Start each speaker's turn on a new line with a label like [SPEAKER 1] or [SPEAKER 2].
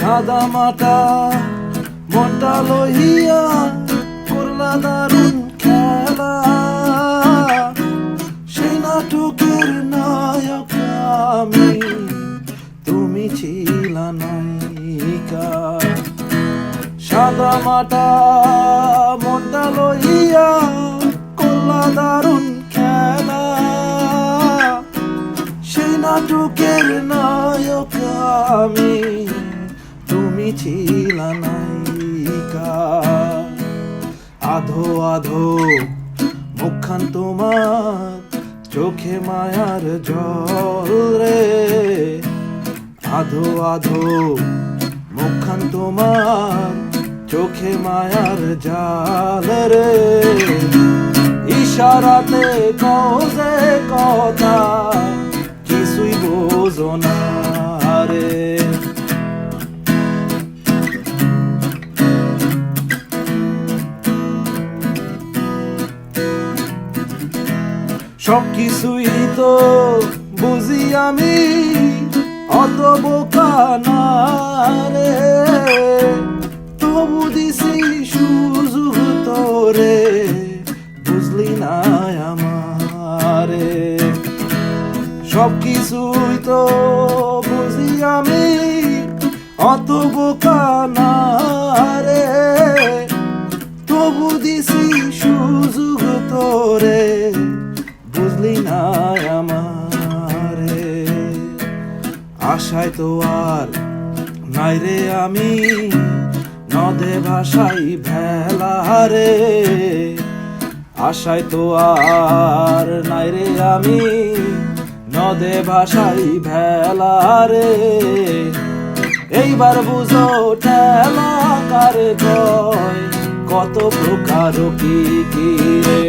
[SPEAKER 1] সাদা মাটা মনটা লইয়া করলা দারুণ খেলা, সেই নাটকের নায়ক আমি, তুমি ছিলা নায়িকা। সাদা মাটা মনটা লইয়া করলা দারুণ খেলা, সেই নাটকের নায়ক আমি, তুমি ছিলা নায়িকা। আধো আধো মুখখান তোমার, চোখে মায়ার জল রে। আধো আধো মুখখান তোমার, চোখে মায়ার জাল রে। ইশারাতে কওজে কথা, কিছুই বোঝো না রে। সব কিছুই তো বুঝি আমি, অত বোকা না রে। তবু দিছি সুযোগ তোরে, বুঝলি না আমারে। সব কিছুই তো বুঝি আমি, অত বোকা না রে। তবু দিছি সুযোগ তোরে, বুঝলি না আমারে। আশায় তো আর নাই রে আমি, নদে ভাসাই ভেলা রে। আশায় তো আর নাই রে আমি, নদে ভাসাই ভেলা রে। এইবার বুঝো ঠেলা কারে কয়, কত প্রকার কি রে।